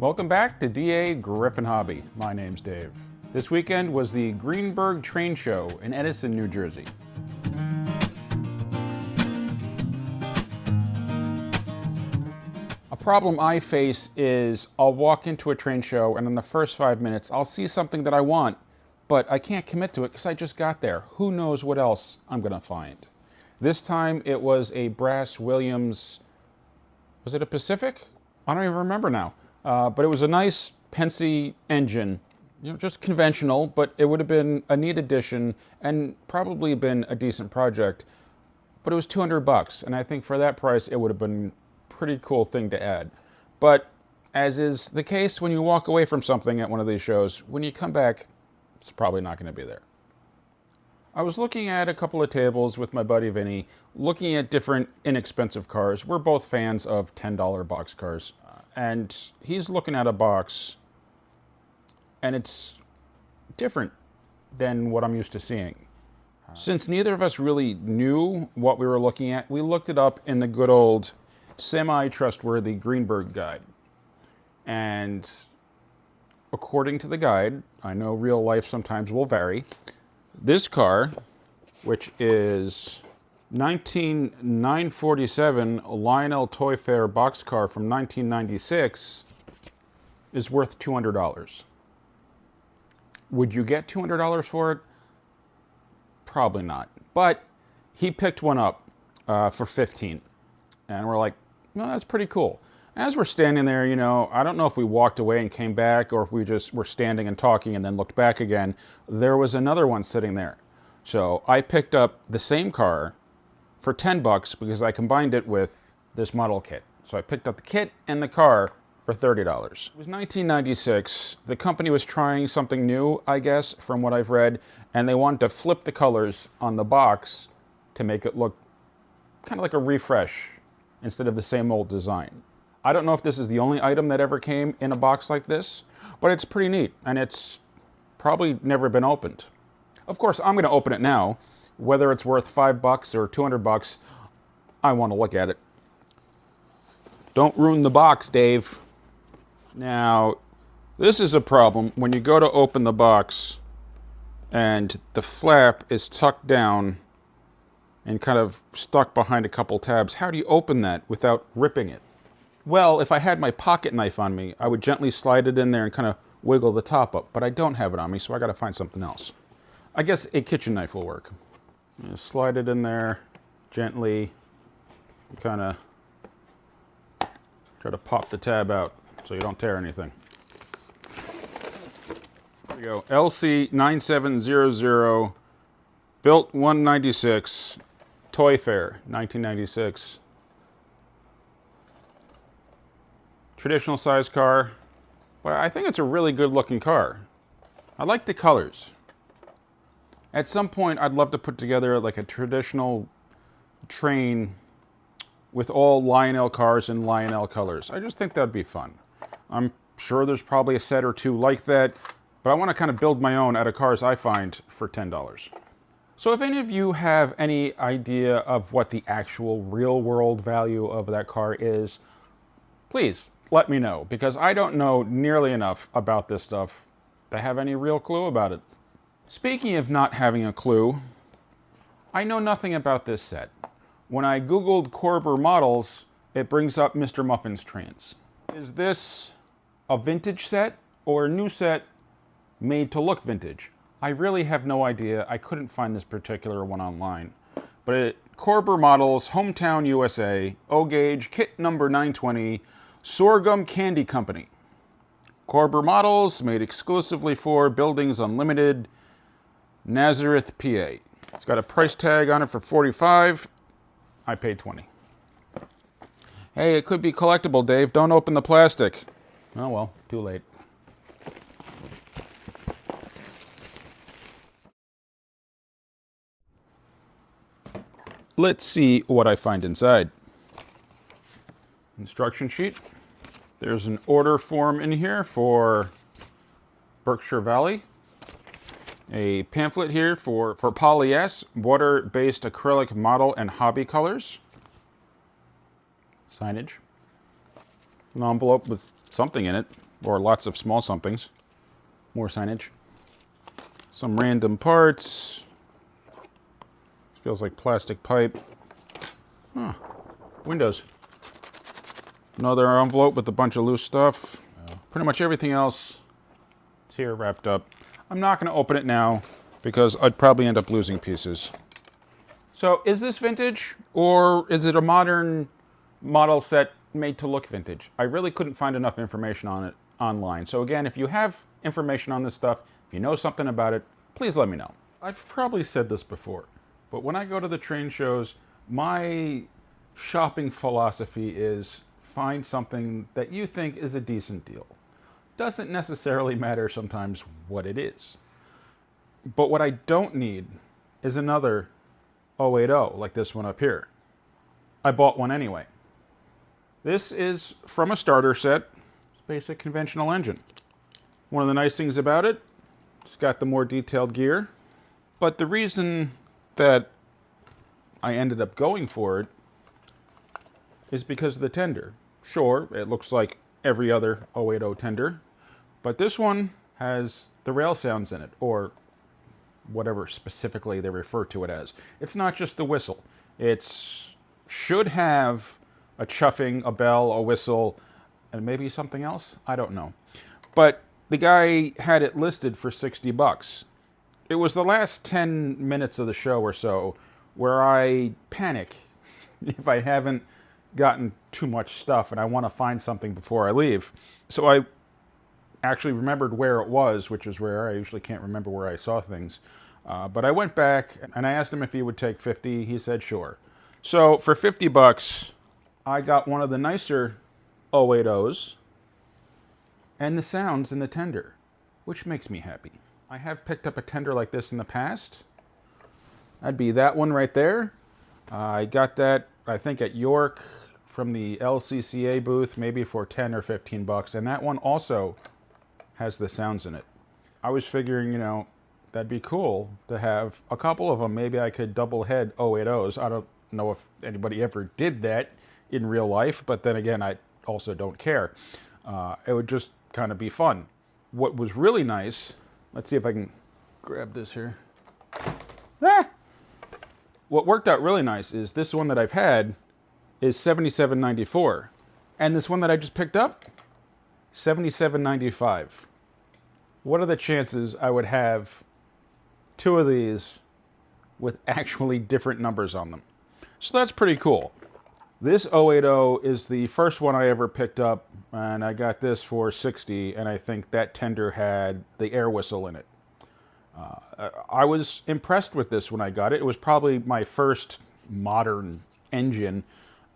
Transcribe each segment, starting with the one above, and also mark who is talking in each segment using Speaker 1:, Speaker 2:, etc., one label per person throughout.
Speaker 1: Welcome back to DAGryffyn Hobby. My name's Dave. This weekend was the Greenberg train show in Edison, New Jersey. A problem I face is I'll walk into a train show and in the first 5 minutes I'll see something that I want, but I can't commit to it because I just got there. Who knows what else I'm gonna find. This time it was a brass Williams, was it a Pacific? I don't even remember now. But it was a nice Pensy engine, just conventional, but it would have been a neat addition and probably been a decent project. But it was $200, and I think for that price it would have been a pretty cool thing to add. But as is the case when you walk away from something at one of these shows, when you come back, it's probably not going to be there. I was looking at a couple of tables with my buddy Vinny, looking at different inexpensive cars. We're both fans of $10 boxcars. And he's looking at a box, and it's different than what I'm used to seeing. Since neither of us really knew what we were looking at, we looked it up in the good old semi-trustworthy Greenberg guide. And according to the guide, I know real life sometimes will vary, this car, which is 947 Lionel Toy Fair boxcar from 1996, is worth $200. Would you get $200 for it? Probably not. But he picked one up for $15. And we're like, no, that's pretty cool. As we're standing there, I don't know if we walked away and came back or if we just were standing and talking and then looked back again. There was another one sitting there. So I picked up the same car for $10 because I combined it with this model kit. So I picked up the kit and the car for $30. It was 1996. The company was trying something new, I guess, from what I've read, and they wanted to flip the colors on the box to make it look kind of like a refresh instead of the same old design. I don't know if this is the only item that ever came in a box like this, but it's pretty neat, and it's probably never been opened. Of course, I'm going to open it now. Whether it's worth $5 or $200, I want to look at it. Don't ruin the box, Dave. Now, this is a problem when you go to open the box and the flap is tucked down and kind of stuck behind a couple tabs. How do you open that without ripping it? Well, if I had my pocket knife on me, I would gently slide it in there and kind of wiggle the top up, but I don't have it on me, so I got to find something else. I guess a kitchen knife will work. Slide it in there gently, kind of try to pop the tab out so you don't tear anything. There we go, LC 9700, built 196, Toy Fair 1996. Traditional size car, but I think it's a really good looking car. I like the colors. At some point, I'd love to put together like a traditional train with all Lionel cars in Lionel colors. I just think that'd be fun. I'm sure there's probably a set or two like that, but I want to kind of build my own out of cars I find for $10. So if any of you have any idea of what the actual real world value of that car is, please let me know, because I don't know nearly enough about this stuff to have any real clue about it. Speaking of not having a clue, I know nothing about this set. When I Googled Corber models, it brings up Mr. Muffin's trains. Is this a vintage set or a new set made to look vintage? I really have no idea. I couldn't find this particular one online. But Corber models, Hometown USA, O-Gauge, kit number 920, Sorghum Candy Company. Corber models made exclusively for Buildings Unlimited, Nazareth, PA. It's got a price tag on it for $45. I paid $20. Hey, it could be collectible, Dave. Don't open the plastic. Oh well, too late. Let's see what I find inside. Instruction sheet. There's an order form in here for Berkshire Valley. A pamphlet here for Poly S, water-based acrylic model and hobby colors. Signage. An envelope with something in it. or lots of small somethings. More signage. Some random parts. Feels like plastic pipe. Huh. Windows. Another envelope with a bunch of loose stuff. Pretty much everything else is here wrapped up. I'm not going to open it now because I'd probably end up losing pieces. So is this vintage or is it a modern model set made to look vintage? I really couldn't find enough information on it online. So again, if you have information on this stuff, if you know something about it, please let me know. I've probably said this before, but when I go to the train shows, my shopping philosophy is find something that you think is a decent deal. Doesn't necessarily matter sometimes what it is. But what I don't need is another 080 like this one up here. I bought one anyway. This is from a starter set. Basic conventional engine. One of the nice things about it, it's got the more detailed gear. But the reason that I ended up going for it is because of the tender. Sure, it looks like every other 080 tender, but this one has the rail sounds in it, or whatever specifically they refer to it as. It's not just the whistle. It should have a chuffing, a bell, a whistle, and maybe something else. I don't know. But the guy had it listed for 60 bucks. It was the last 10 minutes of the show or so where I panic if I haven't gotten too much stuff and I want to find something before I leave. So I actually remembered where it was, which is rare. I usually can't remember where I saw things. But I went back and I asked him if he would take 50. He said sure. So for 50 bucks, I got one of the nicer 080s and the sounds in the tender, which makes me happy. I have picked up a tender like this in the past. That'd be that one right there. I got that, I think, at York from the LCCA booth, maybe for 10 or 15 bucks. And that one also has the sounds in it. I was figuring, you know, that'd be cool to have a couple of them. Maybe I could double head 080s. I don't know if anybody ever did that in real life, but then again, I also don't care. It would just kind of be fun. What was really nice, let's see if I can grab this here. Ah! What worked out really nice is this one that I've had is $77.94. And this one that I just picked up, $77.95. What are the chances I would have two of these with actually different numbers on them? So that's pretty cool. This 080 is the first one I ever picked up, and I got this for 60, and I think that tender had the air whistle in it. I was impressed with this when I got it. It was probably my first modern engine,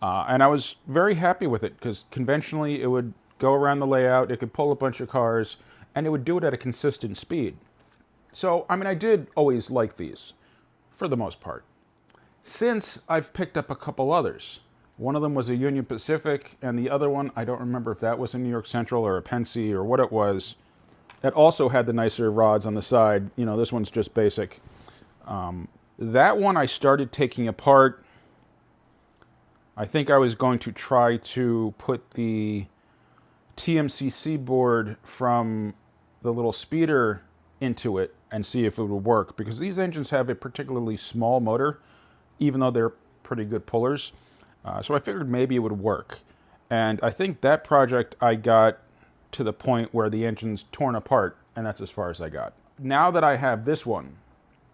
Speaker 1: and I was very happy with it because conventionally it would go around the layout, it could pull a bunch of cars, and it would do it at a consistent speed. So, I mean, I did always like these, for the most part. Since I've picked up a couple others. One of them was a Union Pacific, and the other one, I don't remember if that was a New York Central or a Pennsy or what it was. That also had the nicer rods on the side. You know, this one's just basic. That one I started taking apart. I think I was going to try to put the TMCC board from the little speeder into it and see if it would work, because these engines have a particularly small motor, even though they're pretty good pullers. So I figured maybe it would work. And I think that project I got to the point where the engine's torn apart, and that's as far as I got. Now that I have this one,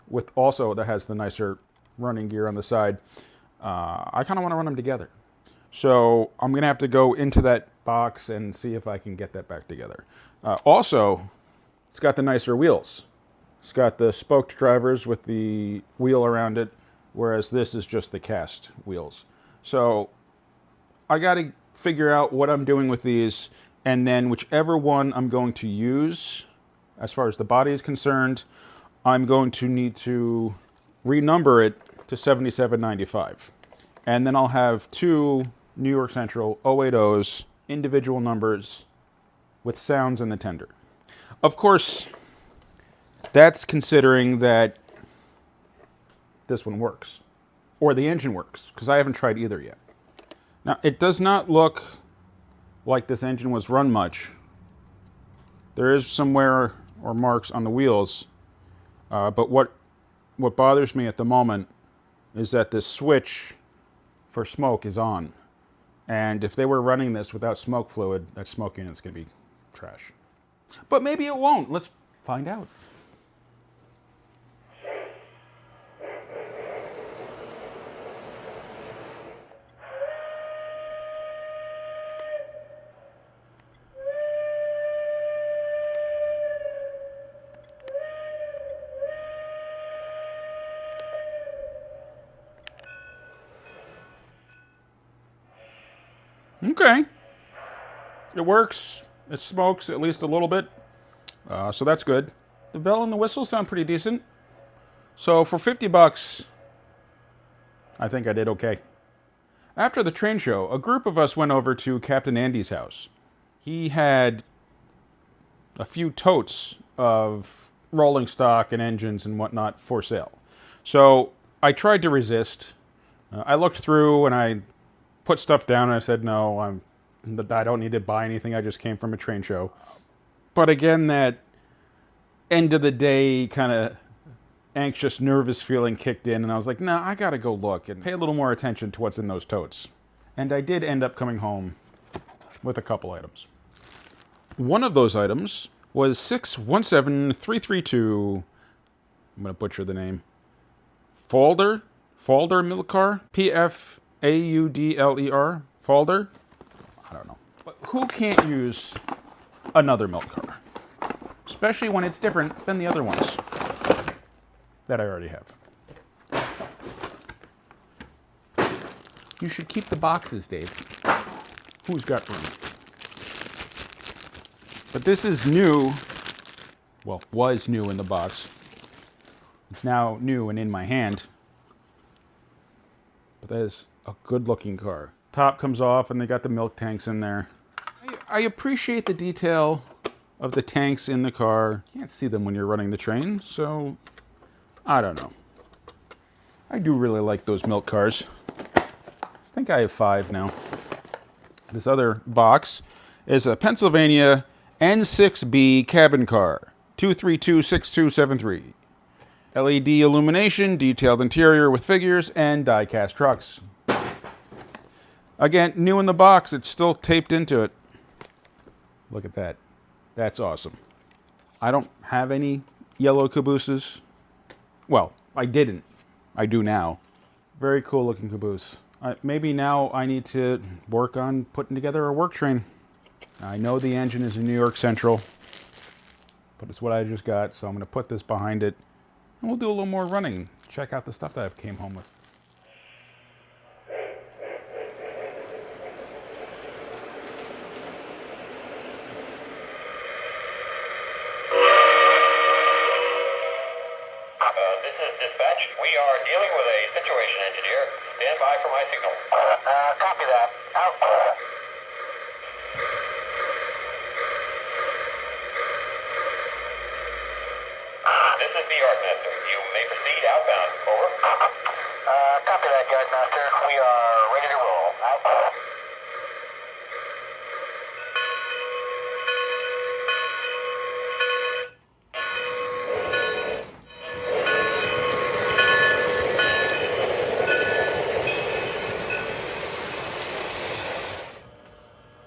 Speaker 1: with also that has the nicer running gear on the side, I kind of want to run them together. So I'm going to have to go into that box and see if I can get that back together. Also, it's got the nicer wheels. It's got the spoked drivers with the wheel around it, whereas this is just the cast wheels. So I got to figure out what I'm doing with these, and then whichever one I'm going to use, as far as the body is concerned, I'm going to need to renumber it to $77.95. And then I'll have two New York Central 080s, individual numbers, with sounds in the tender. Of course, that's considering that this one works, or the engine works, because I haven't tried either yet. Now, it does not look like this engine was run much There is some wear or marks on the wheels, but what bothers me at the moment is that this switch for smoke is on. And if they were running this without smoke fluid, that smoke unit's going to be trash. But maybe it won't. Let's find out. Okay. It works. It smokes at least a little bit. So that's good. The bell and the whistle sound pretty decent. So for 50 bucks, I think I did okay. After the train show, a group of us went over to Captain Andy's house. He had a few totes of rolling stock and engines and whatnot for sale. So I tried to resist. I looked through and I put stuff down and I said, no, I don't need to buy anything. I just came from a train show. But again, that end of the day kind of anxious, nervous feeling kicked in, and I was like, nah, I gotta go look and pay a little more attention to what's in those totes. And I did end up coming home with a couple items. One of those items was 617332. I'm gonna butcher the name. Falder milk car. Pfaudler. Falder. I don't know. But who can't use another milk car? Especially when it's different than the other ones that I already have. You should keep the boxes, Dave. Who's got room? But this is new. Well, was new in the box. It's now new and in my hand. But that is a good-looking car. Top comes off and they got the milk tanks in there. I appreciate the detail of the tanks in the car. You can't see them when you're running the train, so I don't know. I do really like those milk cars. I think I have 5 now. This other box is a Pennsylvania N6B cabin car, 2326273. LED illumination, detailed interior with figures, and die-cast trucks. Again, new in the box, it's still taped into it. Look at that. That's awesome. I don't have any yellow cabooses. Well, I didn't. I do now. Very cool looking caboose. Maybe now I need to work on putting together a work train. I know the engine is in New York Central, but it's what I just got, so I'm going to put this behind it, and we'll do a little more running. Check out the stuff that I came home with.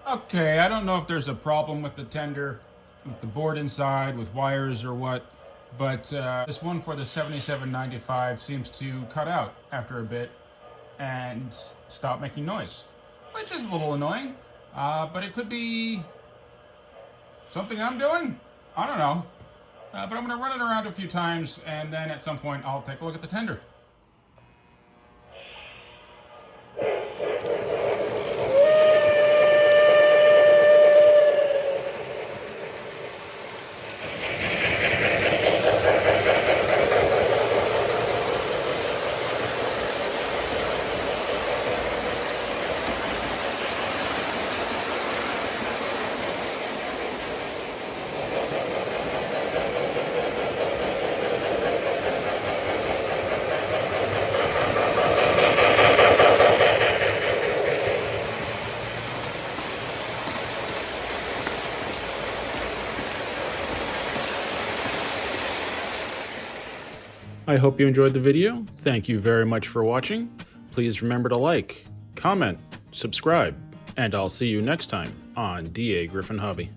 Speaker 1: Okay, I don't know if there's a problem with the tender, with the board inside, with wires or what, but this one for the 7795 seems to cut out after a bit and stop making noise, which is a little annoying, but it could be something I'm doing. I don't know, but I'm going to run it around a few times, and then at some point I'll take a look at the tender. I hope you enjoyed the video. Thank you very much for watching. Please remember to like, comment, subscribe, and I'll see you next time on DAGryffyn Hobby.